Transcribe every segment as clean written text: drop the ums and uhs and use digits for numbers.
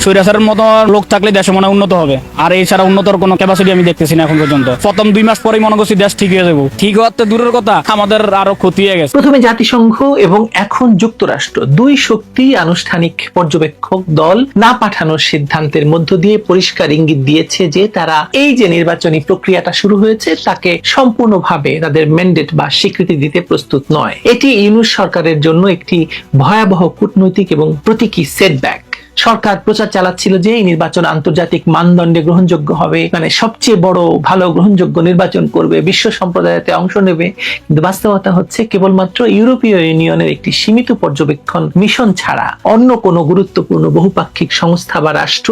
স্বৈরাচারের মতো লোক থাকলে দেশে মনে হয় উন্নত হবে, আর এই ছাড়া উন্নতর কোনো ক্যাপাসিটি আমি দেখতেছি না এখন পর্যন্ত। প্রথম 2 মাস পরেই মনে করছি দেশ ঠিক হয়ে যাবো, ঠিক হওয়ার তো দূরের কথা, আমাদের আরো ক্ষতি হয়ে গেছে। প্রথমে জাতিসংঘ এবং এখন যুক্তরাষ্ট্র দুই শক্তি আনুষ্ঠানিক পর্যবেক্ষক দল না পাঠানোর সিদ্ধান্তের মধ্য দিয়ে পরিষ্কার ইঙ্গিত দিয়েছে যে তারা এই যে নির্বাচনী প্রক্রিয়াটা শুরু হয়েছে তাকে সম্পূর্ণভাবে তাদের ম্যান্ডেট বা স্বীকৃতি দিতে প্রস্তুত নয়। এটি ইউনূস সরকারের জন্য একটি ভয়াবহ কূটনৈতিক এবং প্রতীকী সেটব্যাক। সরকার প্রচার চালাচ্ছিল যে এই নির্বাচন আন্তর্জাতিক মানদণ্ডে গ্রহণযোগ্য হবে, মানে সবচেয়ে বড় ভালো গ্রহণযোগ্য নির্বাচন করবে, বিশ্ব সম্প্রদায়তে অংশ নেবে। কিন্তু বাস্তবতা হচ্ছে কেবলমাত্র ইউরোপীয় ইউনিয়নের একটি সীমিত পর্যবেক্ষণ মিশন ছাড়া অন্য কোনো গুরুত্বপূর্ণ বহুপাক্ষিক সংস্থা বা রাষ্ট্র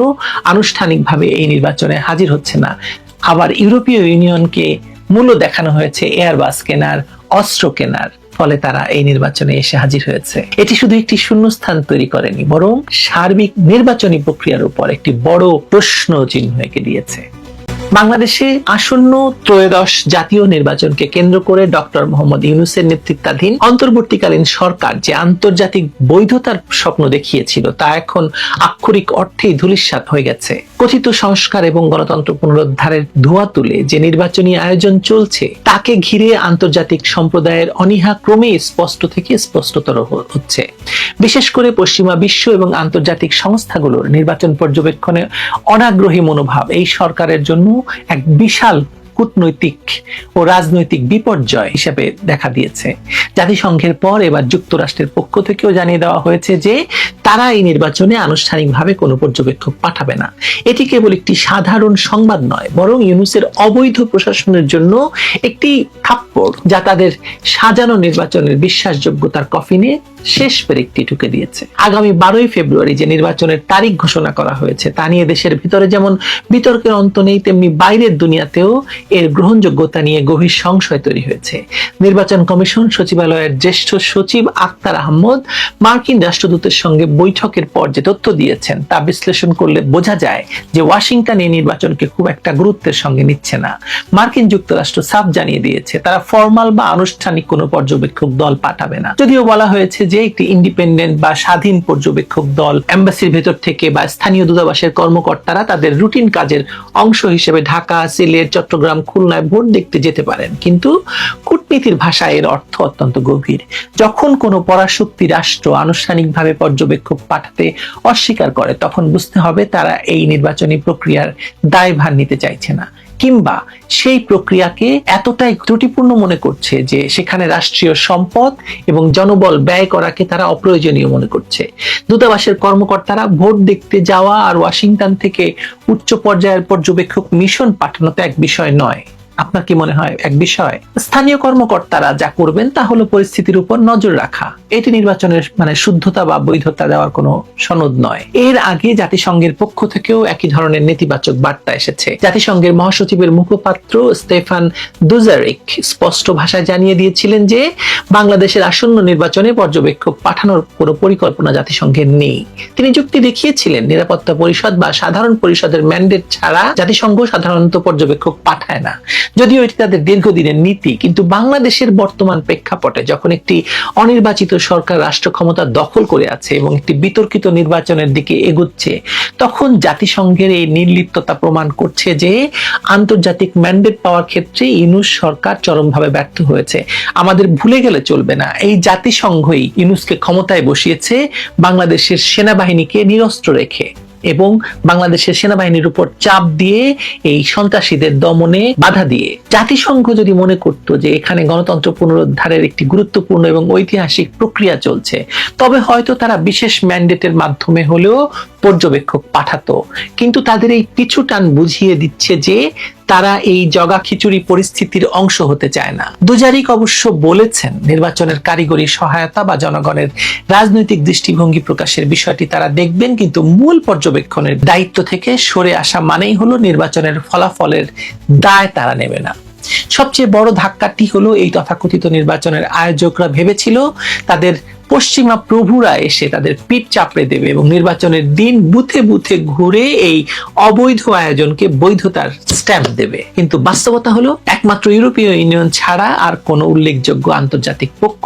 আনুষ্ঠানিকভাবে এই নির্বাচনে হাজির হচ্ছে না। আবার ইউরোপীয় ইউনিয়নকে মূল্য দেখানো হয়েছে এয়ারবাস কেনার, অস্ত্র কেনার, ফলে তারা এই নির্বাচনে এসে হাজির হয়েছে। এটি শুধু একটি শূন্যস্থান তৈরি করেনি, বরং সার্বিক নির্বাচনী প্রক্রিয়ার উপর একটি বড় প্রশ্ন চিহ্ন এঁকে দিয়েছে। বাংলাদেশে আসন্ন ত্রয়োদশ জাতীয় নির্বাচনকে কেন্দ্র করে ডক্টর মোহাম্মদ ইউনূসের নেতৃত্বাধীন অন্তর্বর্তীকালীন সরকার যে আন্তর্জাতিক বৈধতার স্বপ্ন দেখিয়েছিল তা এখন আক্ষরিক অর্থেই ধূলিসাৎ হয়ে গেছে। কথিত সংস্কার এবং গণতন্ত্র পুনরুদ্ধারের ধোঁয়া তুলে যে নির্বাচনী আয়োজন চলছে তাকে ঘিরে আন্তর্জাতিক সম্প্রদায়ের অনীহা ক্রমেই স্পষ্ট থেকে স্পষ্টতর হচ্ছে। বিশেষ করে পশ্চিমা বিশ্ব এবং আন্তর্জাতিক সংস্থাগুলোর নির্বাচন পর্যবেক্ষণে অনাগ্রহী মনোভাব এই সরকারের জন্য এক বিশাল কূটনৈতিক ও রাজনৈতিক বিপর্যয় হিসেবে দেখা দিয়েছে। জাতিসংঘের পর এবার যুক্তরাষ্ট্রের পক্ষ থেকেও জানিয়ে দেওয়া হয়েছে যে তারা এই নির্বাচনে আনুষ্ঠানিকভাবে কোনো পর্যবেক্ষক পাঠাবে না। এটি কেবল একটি সাধারণ সংবাদ নয়, বরং ইউনূসের অবৈধ প্রশাসনের জন্য একটি থাপ্পড়, যা তাদের সাজানো নির্বাচনের বিশ্বাসযোগ্যতার কফিনে শেষ পেরেকটি ঢুকে দিয়েছে। আগামী 12ই ফেব্রুয়ারি যে নির্বাচনের তারিখ ঘোষণা করা হয়েছে তা নিয়ে দেশের ভিতরে যেমন বিতর্কের অন্ত নেই, তেমনি বাইরের দুনিয়াতেও এর গ্রহণযোগ্যতা নিয়ে গভীর সংশয় তৈরি হয়েছে। নির্বাচন কমিশন সচিবালয়ের জ্যেষ্ঠ সচিব আক্তার আহমদ মার্কিন রাষ্ট্রদূতের সঙ্গে বৈঠকের পর যে তথ্য দিয়েছেন তা বিশ্লেষণ করলে বোঝা যায় যে ওয়াশিংটন এই নির্বাচনকে খুব একটা গুরুত্বের সঙ্গে নিচ্ছে না। মার্কিন যুক্তরাষ্ট্র সাফ জানিয়ে দিয়েছে তারা ফরমাল বা আনুষ্ঠানিক কোনো পর্যবেক্ষক দল পাঠাবে না। যদিও বলা হয়েছে যে একটি ইন্ডিপেন্ডেন্ট বা স্বাধীন পর্যবেক্ষক দল এম্বাসির ভেতর থেকে বা স্থানীয় দূতাবাসের কর্মকর্তারা তাদের রুটিন কাজের অংশ হিসেবে ঢাকা, সিলেট, চট্টগ্রাম, খুলনায় ভোট দেখতে যেতে পারেন। কিন্তু কূটনীতির ভাষায় এর অর্থ অত্যন্ত গভীর। যখন কোনো পরাশক্তি রাষ্ট্র আনুষ্ঠানিকভাবে পর্যবেক্ষক পাঠাতে অস্বীকার করে তখন বুঝতে হবে তারা এই নির্বাচনী প্রক্রিয়ার দায়ভার নিতে চাইছে না, কিংবা সেই প্রক্রিয়াকে এতটাই ত্রুটিপূর্ণ মনে করছে যে সেখানে রাষ্ট্রীয় সম্পদ এবং জনবল ব্যয় করাকে তারা অপ্রয়োজনীয় মনে করছে। দূতাবাসের কর্মকর্তারা ভোট দেখতে যাওয়া আর ওয়াশিংটন থেকে উচ্চ পর্যায়ের পর্যবেক্ষক মিশন পাঠানো তো এক বিষয় নয়। আপনার কি মনে হয় এক বিষয়? স্থানীয় কর্মকর্তারা যা করবেন তা হলো পরিস্থিতির উপর নজর রাখা। এটি নির্বাচনের শুদ্ধতা বা বৈধতা দেওয়ার কোনো সনদ নয়। এর আগে জাতিসংঘের পক্ষ থেকেও একই ধরনের নেতিবাচক বার্তা এসেছে। জাতিসংঘের মহাসচিবের মুখপাত্র স্টেফান দুজারিক স্পষ্ট ভাষায় জানিয়ে দিয়েছিলেন যে বাংলাদেশের আসন্ন নির্বাচনে পর্যবেক্ষক পাঠানোর কোনো পরিকল্পনা জাতিসংঘের নেই। তিনি যুক্তি দেখিয়েছিলেন নিরাপত্তা পরিষদ বা সাধারণ পরিষদের ম্যান্ডেট ছাড়া জাতিসংঘ সাধারণত পর্যবেক্ষক পাঠায় না। যদিও এটি তাদের দীর্ঘদিনের নীতি, কিন্তু বাংলাদেশের বর্তমান প্রেক্ষাপটে যখন একটি অনির্বাচিত সরকার রাষ্ট্র ক্ষমতা দখল করে আছে এবং একটি বিতর্কিত নির্বাচনের দিকে এগুচ্ছে, তখন জাতিসংঘের এই নির্লিপ্ততা প্রমাণ করছে যে আন্তর্জাতিক ম্যান্ডেট পাওয়ার ক্ষেত্রে ইউনূস সরকার চরমভাবে ব্যর্থ হয়েছে। আমাদের ভুলে গেলে চলবে না, এই জাতিসংঘই ইউনূসকে ক্ষমতায় বসিয়েছে বাংলাদেশের সেনাবাহিনীকে নিরস্ত্র রেখে এবং বাংলাদেশের সেনাবাহিনীর উপর চাপ দিয়ে এই সন্ত্রাসীদের দমনে বাধা দিয়ে। জাতিসংঘ যদি মনে করত যে এখানে গণতন্ত্র পুনরুদ্ধারের একটি গুরুত্বপূর্ণ এবং ঐতিহাসিক প্রক্রিয়া চলছে, তবে হয়তো তারা বিশেষ ম্যান্ডেটের মাধ্যমে হলেও পর্যবেক্ষক পাঠাতো। কিন্তু তাদের এই পিছুটান বুঝিয়ে দিচ্ছে যে তারা এই জগা খিচুড়ি পরিস্থিতির অংশ হতে চায় না। দুজারিক অবশ্য বলেছেন নির্বাচনের কারিগরি সহায়তা বা জনগণের রাজনৈতিক দৃষ্টিভঙ্গি প্রকাশের বিষয়টি তারা দেখবেন, কিন্তু মূল পর্যবেক্ষণের দায়িত্ব থেকে সরে আসা মানেই হলো নির্বাচনের ফলাফলের দায় তারা নেবে না। সবচেয়ে বড় ধাক্কাটি হলো এই তথাকথিত নির্বাচনের আয়োজকরা ভেবেছিল তাদের পশ্চিমা প্রভুরা এসে তাদের পিঠ চাপড়ে দেবে এবং নির্বাচনের দিন বুথে বুথে ঘুরে এই অবৈধ আয়োজনকে বৈধতার স্ট্যাম্প দেবে। কিন্তু বাস্তবতা হলো একমাত্র ইউরোপীয় ইউনিয়ন ছাড়া আর কোনো উল্লেখযোগ্য আন্তর্জাতিক পক্ষ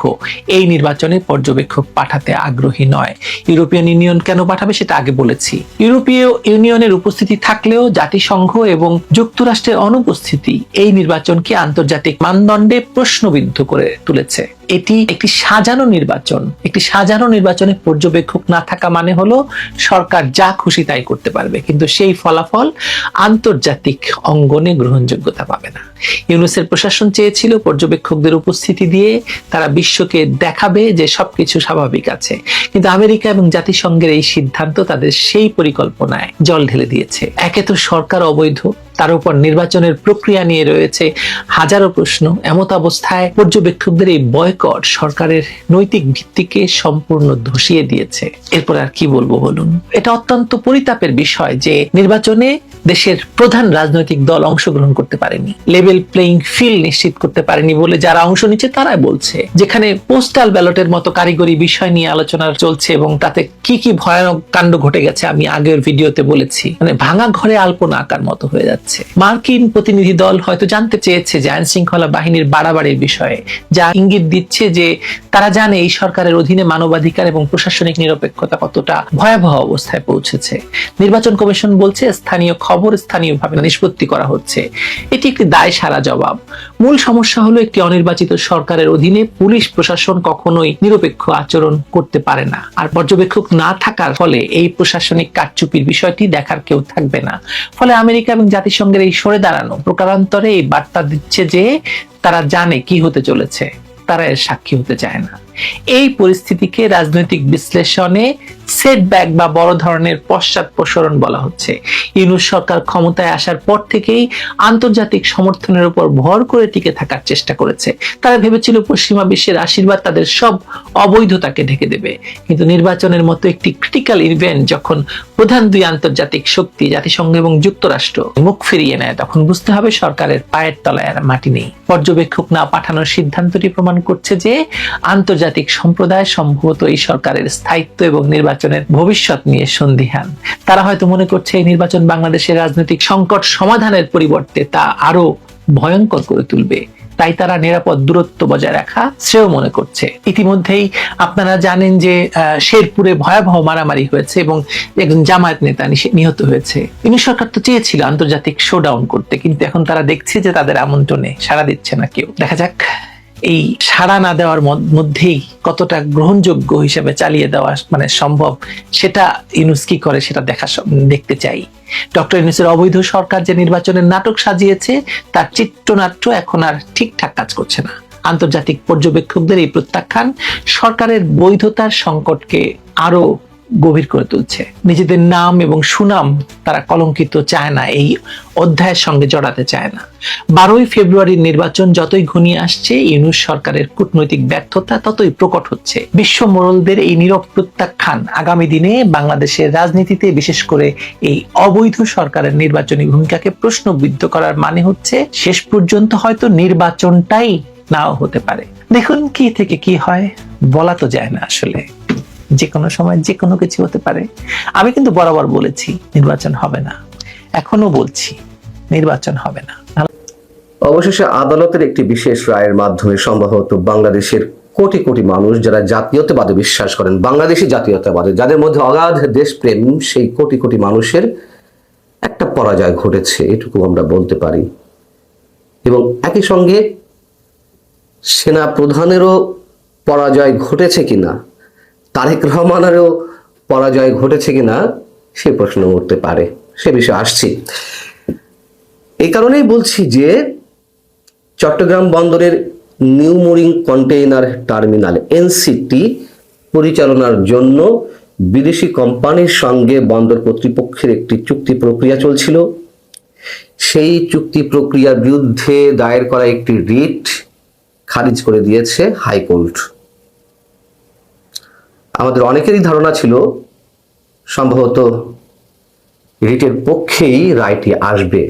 এই নির্বাচনে পর্যবেক্ষক পাঠাতে আগ্রহী নয়। ইউরোপিয়ান ইউনিয়ন কেন পাঠাবে সেটা আগে বলেছি। ইউরোপীয় ইউনিয়নের উপস্থিতি থাকলেও জাতিসংঘ এবং যুক্তরাষ্ট্রের অনুপস্থিতি এই নির্বাচনকে আন্তর্জাতিক মানদণ্ডে প্রশ্নবিদ্ধ করে তুলেছে। এটি একটি সাজানো নির্বাচন। একটি সাজানো নির্বাচনে পর্যবেক্ষক না থাকা মানে হলো সরকার যা খুশি তাই করতে পারবে, কিন্তু সেই ফলাফল আন্তর্জাতিক অঙ্গনে গ্রহণযোগ্যতা পাবে না। ইউনুসের প্রশাসন চেয়েছিল পর্যবেক্ষকদের উপস্থিতি দিয়ে তারা বিশ্বকে দেখাবে যে সবকিছু স্বাভাবিক আছে, কিন্তু আমেরিকা এবং জাতিসংঘের এই সিদ্ধান্ত তাদের সেই পরিকল্পনায় জল ঢেলে দিয়েছে। একে তো সরকার অবৈধ, তার উপর নির্বাচনের প্রক্রিয়া নিয়ে রয়েছে হাজারো প্রশ্ন। এমত অবস্থায় পর্যবেক্ষকদের এই বয়কট সরকারের নৈতিক ভিত্তিকে সম্পূর্ণ ধসিয়ে দিয়েছে। এরপর আর কি বলবো বলুন। এটা অত্যন্ত পরিতাপের বিষয় যে নির্বাচনে দেশের প্রধান রাজনৈতিক দল অংশগ্রহণ করতে পারেনি, লেভেল প্লেইং ফিল্ড নিশ্চিত করতে পারেনি বলে যারা অংশ নিচ্ছে তারাই বলছে। যেখানে পোস্টাল ব্যালটের মতো কারিগরি বিষয় নিয়ে আলোচনা চলছে এবং তাতে কি কি ভয়ানক কাণ্ড ঘটে গেছে আমি আগের ভিডিওতে বলেছি, মানে ভাঙা ঘরে আলপনা আঁকার মতো হয়ে যাচ্ছে। মার্কিন প্রতিনিধি দল হয়তো জানতে চেয়েছে যে আইন শৃঙ্খলা বাহিনীর বাড়াবাড়ির বিষয়ে, যা ইঙ্গিত দিচ্ছে যে তারা জানে এই সরকারের অধীনে মানবাধিকার এবং প্রশাসনিক নিরপেক্ষতা কতটা ভয়াবহ অবস্থায় পৌঁছেছে। নির্বাচন কমিশন বলছে স্থানীয় খবর স্থানীয়ভাবে নিষ্পত্তি করা হচ্ছে। এটি একটি দায় সারা জবাব। মূল সমস্যা হলো একটি অনির্বাচিত সরকারের অধীনে পুলিশ প্রশাসন কখনোই নিরপেক্ষ আচরণ করতে পারে না। আর পর্যবেক্ষক না থাকার ফলে এই প্রশাসনিক কারচুপির বিষয়টি দেখার কেউ থাকবে না। ফলে আমেরিকা এবং জাতিসংঘের এই সরে দাঁড়ানো প্রকারান্তরে এই বার্তা দিচ্ছে যে তারা জানে কি হতে চলেছে, তারা এর সাক্ষী হতে চায় না। এই পরিস্থিতিকে রাজনৈতিক বিশ্লেষণে সেটব্যাক বা বড় ধরনের পশ্চাৎপসরণ বলা হচ্ছে। ইউনূস সরকার ক্ষমতায় আসার পর থেকেই আন্তর্জাতিক সমর্থনের উপর ভর করে টিকে থাকার চেষ্টা করেছে। তারা ভেবেছিল পশ্চিমা বিশ্বের আশীর্বাদ তাদের সব অবৈধতাকে ঢেকে দেবে, কিন্তু নির্বাচনের মতো একটি ক্রিটিক্যাল ইভেন্ট যখন প্রধান দুই আন্তর্জাতিক শক্তি জাতিসংঘ এবং যুক্তরাষ্ট্র মুখ ফিরিয়ে নেয়, তখন বুঝতে হবে সরকারের পায়ের তলায় আর মাটি নেই। পর্যবেক্ষক না পাঠানোর সিদ্ধান্তটি প্রমাণ করছে যে আন্তর্জাতিক সম্প্রদায় সম্ভবত এই সরকারের স্থায়িত্ব এবং নির্বাচনের ভবিষ্যৎ নিয়ে সন্দিহান। তারা হয়তো মনে করছে এই নির্বাচন বাংলাদেশের রাজনৈতিক সংকট সমাধানের পরিবর্তে তা আরো ভয়ঙ্কর করে তুলবে। তাই তারা নিরাপদ দূরত্ব বজায় রাখা শ্রেয় মনে করছে। ইতিমধ্যেই আপনারা জানেন যে শেরপুরে ভয়াবহ মারামারি হয়েছে এবং একজন জামায়াত নেতা নিহত হয়েছে। ইউনূস সরকার তো চেয়েছিল আন্তর্জাতিক শোডাউন করতে, কিন্তু এখন তারা দেখছে যে তাদের আমন্ত্রণে সাড়া দিচ্ছে না কেউ। দেখা যাক এই সাড়া না দেওয়ার মধ্যেই কতটা গ্রহণযোগ্য হিসেবে চালিয়ে দেওয়া মানে সম্ভব, সেটা ইউনূস কি করে সেটা দেখতে চাই। ডক্টর ইউনূসের অবৈধ সরকার যে নির্বাচনের নাটক সাজিয়েছে তার চিত্রনাট্য এখন আর ঠিকঠাক কাজ করছে না। আন্তর্জাতিক পর্যবেক্ষকদের এই প্রত্যাখ্যান সরকারের বৈধতার সংকটকে আরো গভীর করে তুলছে। নিজেদের নাম এবং সুনাম তারা কলঙ্কিত চায় না, এই অধ্যায়ের সঙ্গে জড়াতে চায় না। 12ই ফেব্রুয়ারির নির্বাচন যতই ঘনিয়ে আসছে, ইউনূস সরকারের কূটনৈতিক ব্যর্থতা ততই প্রকট হচ্ছে। বিশ্ব মোড়লদের এই নীরব প্রত্যাখ্যান আগামী দিনে বাংলাদেশের রাজনীতিতে, বিশেষ করে এই অবৈধ সরকারের নির্বাচনী ভূমিকাকে প্রশ্নবিদ্ধ করার মানে হচ্ছে শেষ পর্যন্ত হয়তো নির্বাচনটাই নাও হতে পারে। দেখুন কি থেকে কি হয় বলা তো যায় না, আসলে যে কোনো সময় যে কোনো কিছু হতে পারে। আমি কিন্তু বরাবর বলেছি নির্বাচন হবে না, এখনো বলছি নির্বাচন হবে না। অবশেষে আদালতের একটি বিশেষ রায়ের মাধ্যমে সম্ভবত বাংলাদেশের কোটি কোটি মানুষ যারা জাতীয়তাবাদে বিশ্বাস করেন, বাংলাদেশি জাতীয়তাবাদে, যাদের মধ্যে অগাধ দেশপ্রেম, সেই কোটি কোটি মানুষের একটা পরাজয় ঘটেছে, এটুকু আমরা বলতে পারি। এবং একই সঙ্গে সেনা প্রধানেরও পরাজয় ঘটেছে কিনা, তারেক রহমানেরও পরাজয় ঘটেছে কিনা সে প্রশ্ন উঠতে পারে, সে বিষয়ে আসছি। এই কারণেই বলছি যে চট্টগ্রাম বন্দরের new mooring container terminal NCT পরিচালনার জন্য বিদেশি কোম্পানির সঙ্গে বন্দর কর্তৃপক্ষের একটি চুক্তি প্রক্রিয়া চলছিল। সেই চুক্তি প্রক্রিয়ার বিরুদ্ধে দায়ের করা একটি রিট খারিজ করে দিয়েছে হাইকোর্ট। আমাদের অনেকেরই ধারণা ছিল সম্ভবত রিটের পক্ষেই রায়টি আসবে,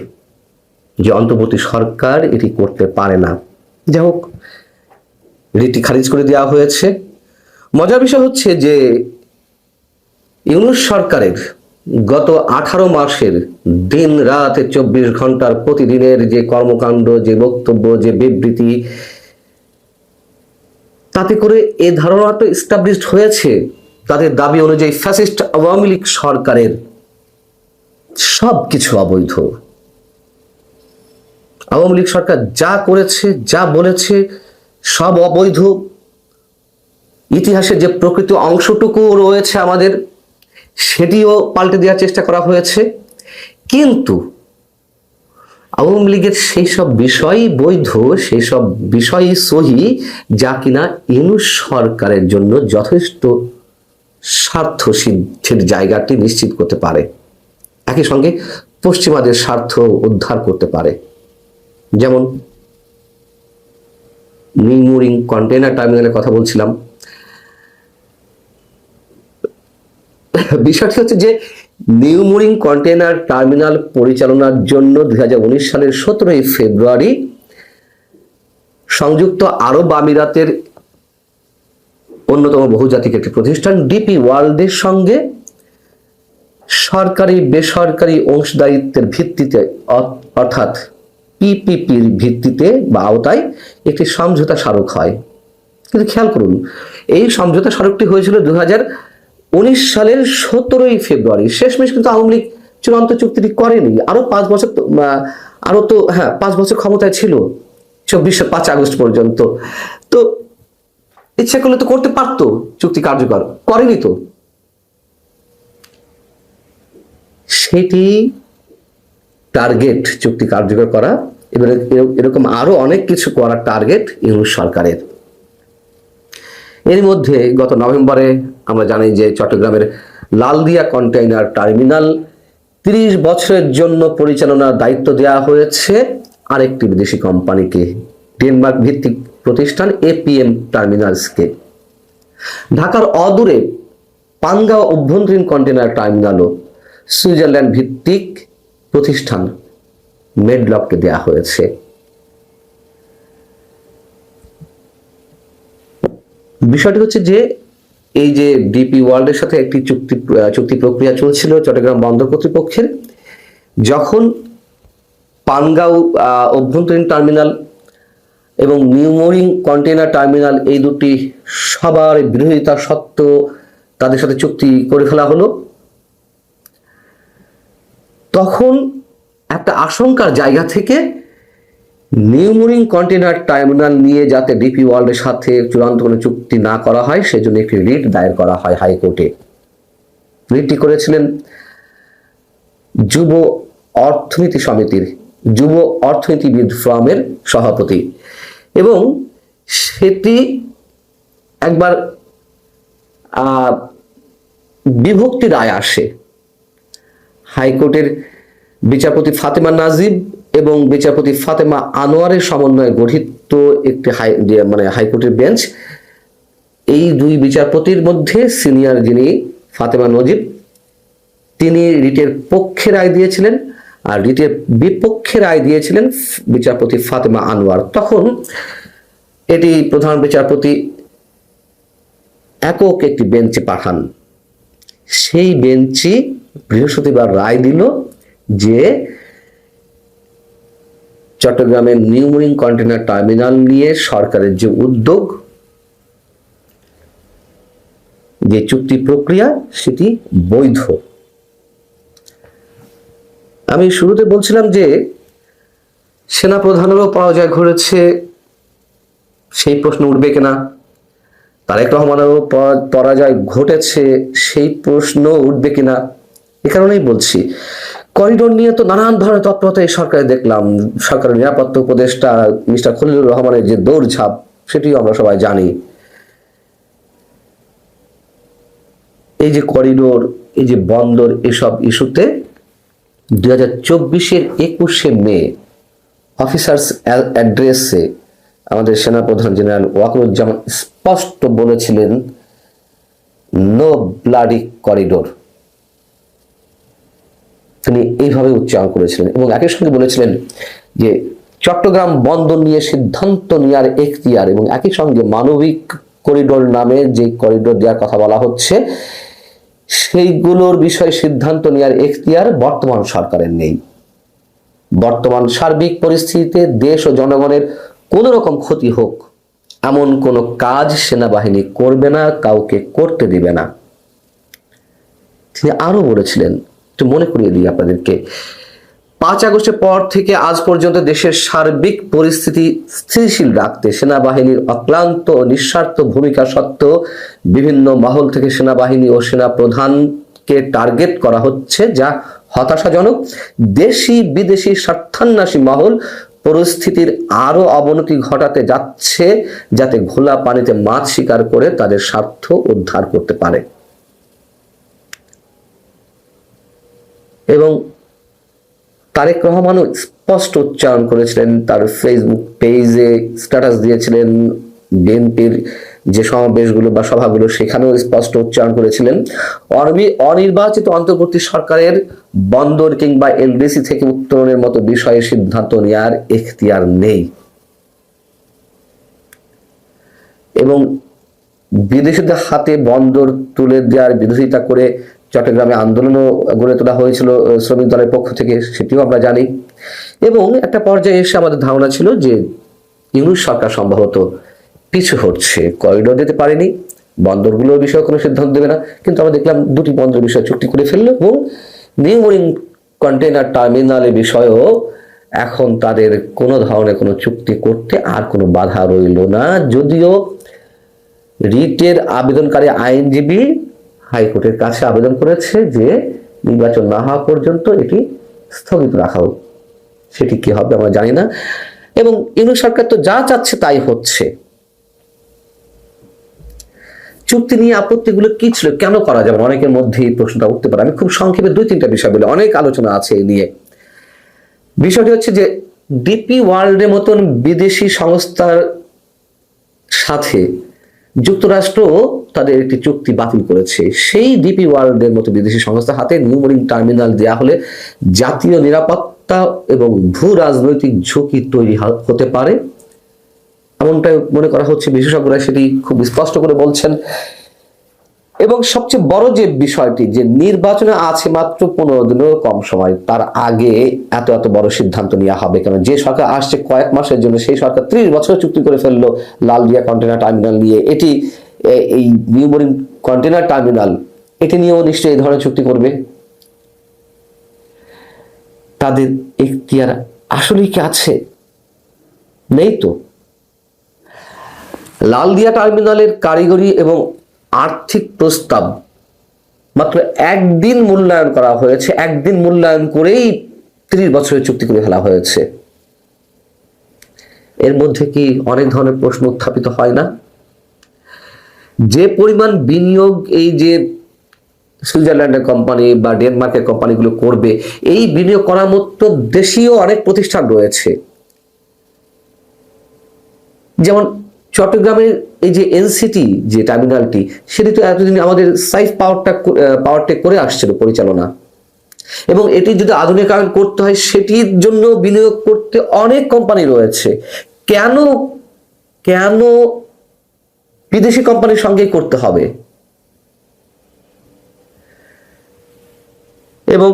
যে অন্তর্বর্তী সরকার এটি করতে পারে না। যাই হোক, রিটটি খারিজ করে দেওয়া হয়েছে। মজার বিষয় হচ্ছে যে ইউনূস সরকারের গত 18 মাসের দিন রাত 24 ঘন্টার প্রতিদিনের যে কর্মকাণ্ড, যে বক্তব্য, যে বিবৃতি, তাতে করে এ ধারণাটা এস্টাবলিশড হয়েছে তাদের দাবি অনুযায়ী ফ্যাসিস্ট আওয়ামী লীগ সরকারের সবকিছু অবৈধ। আওয়ামী লীগ সরকার যা করেছে, যা বলেছে সব অবৈধ। ইতিহাসের যে প্রকৃত অংশটুকু রয়েছে আমাদের, সেটিও পাল্টে দেওয়ার চেষ্টা করা হয়েছে। কিন্তু আওয়ামী লীগের সেই সব বিষয়ই বৈধ, সেই সব বিষয়ই সহি, যা কিনা ইউনূস সরকারের জন্য যথেষ্ট স্বার্থ সিদ্ধির জায়গাটি নিশ্চিত করতে পারে, একই সঙ্গে পশ্চিমাদের স্বার্থ উদ্ধার করতে পারে। যেমন নিউমুরিং কন্টেইনার টার্মিনালের কথা বলছিলাম। বিষয়টি হচ্ছে যে নিউমুরিং কন্টেইনার টার্মিনাল পরিচালনার জন্য 2019 সালের 17 ফেব্রুয়ারি সংযুক্ত আরব আমিরাতের অন্যতম বহুজাতিক একটি প্রতিষ্ঠান ডিপি ওয়ার্ল্ডের সঙ্গে সরকারি বেসরকারি অংশদায়িত্বের ভিত্তিতে অর্থাৎ পিপিপির ভিত্তিতে বা আওতায় একটি সমঝোতা স্মারক হয়। কিন্তু খেয়াল করুন, এই সমঝোতা স্মারকটি হয়েছিল 2019 সালের 17 ফেব্রুয়ারি। শেষমেশ কিন্তু আওয়ামী লীগ চূড়ান্ত চুক্তিটি করেনি। আরো 5 বছর, আরো তো 5 বছর ক্ষমতায় ছিল, 5 আগস্ট পর্যন্ত। তো ইচ্ছা করলে তো করতে পারতো চুক্তি কার্যকর, করেনি তো। সেটি টার্গেট চুক্তি কার্যকর করা, এবারে এরকম আরো অনেক কিছু করার টার্গেট ইউনূস সরকারের। এর মধ্যে গত নভেম্বরে আমরা জানি যে চট্টগ্রামের লালদিয়া কন্টেইনার টার্মিনাল 30 বছরের জন্য পরিচালনার দায়িত্ব দেওয়া হয়েছে আরেকটি বিদেশি কোম্পানিকে, ডেনমার্ক ভিত্তিক প্রতিষ্ঠান এপিএম টার্মিনালসকে। ঢাকার অদূরে পানগাঁও অভ্যন্তরীণ কন্টেইনার টার্মিনালও সুইজারল্যান্ড ভিত্তিক প্রতিষ্ঠান মেডলককে দেওয়া হয়েছে। বিষয়টি হচ্ছে যে এই যে ডিপি ওয়ার্ল্ডের সাথে একটি চুক্তি প্রক্রিয়া চলছিল চট্টগ্রাম বন্দর কর্তৃপক্ষের, যখন পানগাঁও অভ্যন্তরীণ টার্মিনাল এবং নিউমুরিং কন্টেইনার টার্মিনাল এই দুটি সবার বিরোধিতা সত্ত্বেও তাদের সাথে চুক্তি করে ফেলা হলো, তখন একটা আশঙ্কার জায়গা থেকে নিউমুরিং কন্টেইনার টার্মিনাল নিয়ে যাতে ডিপি ওয়ার্ল্ডের সাথে চূড়ান্ত কোনো চুক্তি না করা হয় সেজন্য একটি রিট দায়ের করা হয় হাইকোর্টে। রিটটি করেছিলেন যুব অর্থনীতি সমিতির যুব অর্থনীতিবিদ ফোরামের সভাপতি, এবং সেটি একবার বিভক্তি রায় আসে। হাইকোর্টের বিচারপতি ফাতেমা নাজিব এবং বিচারপতি ফাতেমা আনোয়ারের সমন্বয়ে গঠিত একটি হাইকোর্টের বেঞ্চ, এই দুই বিচারপতির মধ্যে সিনিয়র যিনি ফাতেমা নজিব, তিনি রিটের পক্ষে রায় দিয়েছিলেন, আর রিটের বিপক্ষে রায় দিয়েছিলেন বিচারপতি ফাতেমা আনোয়ার। তখন এটি প্রধান বিচারপতি একক একটি বেঞ্চে পাঠান। সেই বেঞ্চই বৃহস্পতিবার রায় দিল যে চট্টগ্রামের নিউমুরিং কন্টেইনার টার্মিনাল নিয়ে সরকারের যে উদ্যোগ, যে চুক্তি প্রক্রিয়া, সেটি বৈধ। আমি শুরুতে বলছিলাম যে সেনাপ্রধানেরও পরাজয় ঘটেছে, সেই প্রশ্ন উঠবে কিনা। তারেক রহমানেরও পরাজয় ঘটেছে, সেই প্রশ্ন উঠবে কিনা। এ কারণেই বলছি, করিডোর নিয়ে তো নানান ধরনের তৎপরতা এই সরকারে দেখলাম। সরকারের নিরাপত্তা উপদেষ্টা মিস্টার খলিলুর রহমানের যে দৌড়ঝাঁপ, সেটিও আমরা সবাই জানি। এই যে করিডোর, এই যে বন্দর, এসব ইস্যুতে 2024-এর 21শে মে অফিসার্স অ্যাড্রেসে আমাদের সেনাপ্রধান জেনারেল ওয়াকারুজ্জামান স্পষ্ট বলেছিলেন, নো ব্লাডি করিডোর। তিনি এইভাবে উচ্চারণ করেছিলেন এবং একই সঙ্গে বলেছিলেন যে চট্টগ্রাম বন্দর নিয়ে সিদ্ধান্ত নেওয়ার এখতিয়ার এবং একই সঙ্গে মানবিক করিডোর নামে যে করিডোর দেওয়ার কথা বলা হচ্ছে, সেইগুলোর বিষয়ে সিদ্ধান্ত নেওয়ার এখতিয়ার বর্তমান সরকারের নেই। বর্তমান সার্বিক পরিস্থিতিতে দেশ ও জনগণের কোন রকম ক্ষতি হোক এমন কোন কাজ সেনাবাহিনী করবে না, কাউকে করতে দিবে না। তিনি আরো বলেছিলেন, একটু মনে করিয়ে দিই আপনাদেরকে, 5 আগস্টের পর থেকে আজ পর্যন্ত দেশের সার্বিক পরিস্থিতি স্থিতিশীল রাখতে সেনাবাহিনীর অক্লান্ত ও নিঃস্বার্থ ভূমিকা সত্ত্বেও বিভিন্ন মহল থেকে সেনাবাহিনী ও সেনা প্রধানকে টার্গেট করা হচ্ছে, যা হতাশাজনক। দেশি বিদেশি স্বার্থান্বেষী মহল পরিস্থিতির আরো অবনতি ঘটাতে যাচ্ছে, যাতে ঘোলা পানিতে মাছ শিকার করে তাদের স্বার্থ উদ্ধার করতে পারে। এবং তারেক রহমানও স্পষ্ট উচ্চারণ করেছিলেন, তার ফেসবুক পেজে স্ট্যাটাস দিয়েছিলেন, বিএনপির যে সমাবেশগুলো বা সভাগুলো সেখানেও স্পষ্ট উচ্চারণ করেছিলেন, অনির্বাচিত অন্তর্বর্তী সরকারের বন্দর কিংবা এলডিসি থেকে উত্তরণের মতো বিষয়ে সিদ্ধান্ত নেওয়ার এখতিয়ার নেই। এবং বিদেশিদের হাতে বন্দর তুলে দেওয়ার বিরোধিতা করে চট্টগ্রামে আন্দোলনও গড়ে তোলা হয়েছিল শ্রমিক দলের পক্ষ থেকে, সেটিও আমরা জানি। এবং একটা পর্যায়ে এসে আমাদের ধারণা ছিল যে ইউনূস সরকার সম্ভবত পিছু হচ্ছে, করিডোর দিতে পারেনি, বন্দরগুলোর বিষয়ে কোনো সিদ্ধান্ত দেবে না। কিন্তু আমরা দেখলাম 2টি বন্দর বিষয়ে চুক্তি করে ফেললো, এবং নিউ মেরিন কন্টেইনার টার্মিনালের বিষয়েও এখন তাদের কোনো ধরনের কোনো চুক্তি করতে আর কোনো বাধা রইল না। যদিও রিটের আবেদনকারী আইনজীবী হাইকোর্টের কাছে আবেদন করেছে যে নির্বাচন না হওয়া পর্যন্ত এটি স্থগিত রাখা হোক, সেটি কি হবে আমরা জানি না। এবং ইউনূস সরকার তো যা চাচ্ছে তাই হচ্ছে। চুক্তি নিয়ে আপত্তিগুলো কি ছিল, কেন করা যাবে, অনেকের মধ্যে এই প্রশ্নটা উঠতে পারে। আমি খুব সংক্ষেপে 2-3টা বিষয় বলি, অনেক আলোচনা আছে এই নিয়ে। বিষয়টি হচ্ছে যে ডিপি ওয়ার্ল্ডের মতন বিদেশি সংস্থার সাথে যুক্তরাষ্ট্র তাদের একটি চুক্তি বাতিল করেছে। সেই ডিপি ওয়ার্ল্ডের মতো বিদেশি সংস্থার হাতে নিউ মেরিন টার্মিনাল দেওয়া হলে জাতীয় নিরাপত্তা এবং ভূ রাজনৈতিক ঝুঁকি তৈরি হতে পারে, এমনটাই মনে করা হচ্ছে। বিশেষজ্ঞরা সেটি খুব স্পষ্ট করে বলছেন। এবং সবচেয়ে বড় যে বিষয়টি, যে নির্বাচনে আছে মাত্র 15 দিনেরও কম সময়, তার আগে এত বড় সিদ্ধান্ত নেওয়া হবে কেন? যে সরকার আসছে কয়েক মাসের জন্য, সেই সরকার 30 বছর চুক্তি করে ফেললো লালদিয়া কন্টেইনার টার্মিনাল নিয়ে। এটি এই নিউ মেরিন কন্টেইনার টার্মিনাল, এটি নিয়েও নিশ্চয়ই এই ধরনের চুক্তি করবে। তাদের এখতিয়ার আসলেই কি আছে? নেই তো। লালদিয়া টার্মিনালের কারিগরি এবং আর্থিক প্রস্তাব মাত্র একদিন মূল্যায়ন করা হয়েছে, একদিন মূল্যায়ন করেই 30 বছরের চুক্তি করে ফেলা হয়েছে। এর মধ্যে কি অনেক ধরনের প্রশ্ন উত্থাপিত হয় না? যে পরিমাণ বিনিয়োগ এই যে সুইজারল্যান্ডের কোম্পানি বা ডেনমার্কের কোম্পানিগুলো করবে, এই বিনিয়োগ করার মতো দেশীয় অনেক প্রতিষ্ঠান রয়েছে। যেমন চট্টগ্রামের এই যে এনসিটি যে টার্মিনালটি, সেটি তো এতদিন আমাদের সাইফ পাওয়ারটেক করে আসছিল পরিচালনা। এবং এটি যদি আধুনিকায়ন করতে হয়, সেটির জন্য বিনিয়োগ করতে অনেক কোম্পানি রয়েছে। কেন বিদেশি কোম্পানির সঙ্গেই করতে হবে? এবং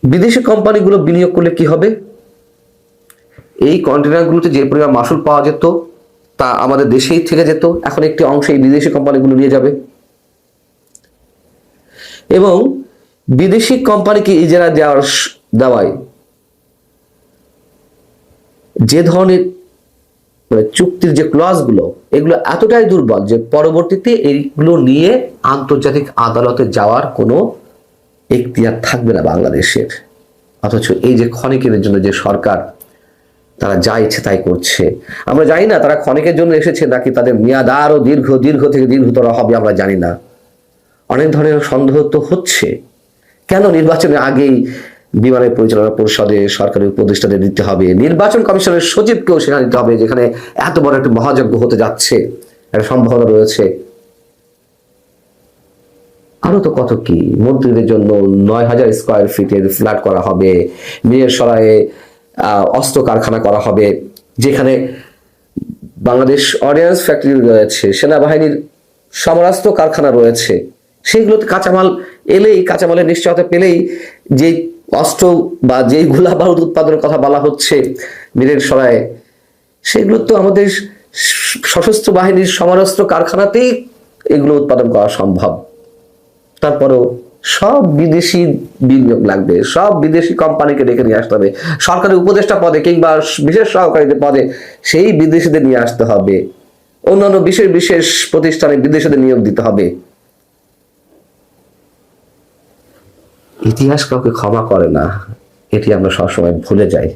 বিদেশি কোম্পানিগুলো বিনিয়োগ করলে কি হবে? এই কন্টেইনারগুলোতে যে পরিমাণ মাসুল পাওয়া যেত তা আমাদের দেশেই থেকে যেত, এখন একটি অংশ এই বিদেশি কোম্পানিগুলো নিয়ে যাবে। এবং বিদেশি কোম্পানিকে ইজারা দেওয়ায় যে ধরনের চুক্তির যে ক্লজগুলো, এগুলো এতটাই দুর্বল যে পরবর্তীতে এইগুলো নিয়ে আন্তর্জাতিক আদালতে যাওয়ার কোনো এখতিয়ার থাকবে না বাংলাদেশের। অথচ এই যে ক্ষণিকের জন্য যে সরকার, তারা যা ইচ্ছে তাই করছে। আমরা জানি না তারা ক্ষণিকের জন্য এসেছে নাকি তাদের মেয়াদ আরো দীর্ঘ থেকে দীর্ঘতর হবে, আমরা জানি না। অনেক ধরনের সন্দেহ তো হচ্ছে। কেন নির্বাচনের আগেই বিমানের পরিচালনা পরিষদে সরকারি উপদেষ্টাদের দিতে হবে, নির্বাচন কমিশনের সচিবকেও সেখানে দিতে হবে, যেখানে এত বড় একটা মহাযজ্ঞ হতে যাচ্ছে, একটা সম্ভাবনা রয়েছে। আরো তো কত কি, মন্ত্রীদের জন্য 9000 স্কয়ার ফিটের ফ্ল্যাট করা হবে, মিরসরাইয়ে অস্ত্র কারখানা করা হবে, যেখানে বাংলাদেশ অর্ডিন্যান্স ফ্যাক্টরি রয়েছে, সেনাবাহিনীর সমরাস্ত্র কারখানা রয়েছে, সেইগুলোতে কাঁচামাল এলেই, কাঁচামালের নিশ্চয়তা পেলেই যে অস্ত্র বা যেই গোলা বারুদ উৎপাদনের কথা বলা হচ্ছে মিরের সরায়, সেগুলো তো আমাদের সশস্ত্র বাহিনীর সমরাস্ত্র কারখানাতেই এগুলো উৎপাদন করা সম্ভব। তারপরেও সব বিদেশি বিনিয়োগ লাগবে, সব বিদেশি কোম্পানিকে ডেকে নিয়ে আসতে হবে, সরকারি উপদেষ্টা পদে কিংবা বিশেষ সহকারীদের পদে সেই বিদেশিদের নিয়ে আসতে হবে, অন্যান্য বিশেষ বিশেষ প্রতিষ্ঠানে বিদেশিদের নিয়োগ দিতে হবে। ইতিহাস কাউকে ক্ষমা করে না, এটি আমরা সবসময় ভুলে যাই।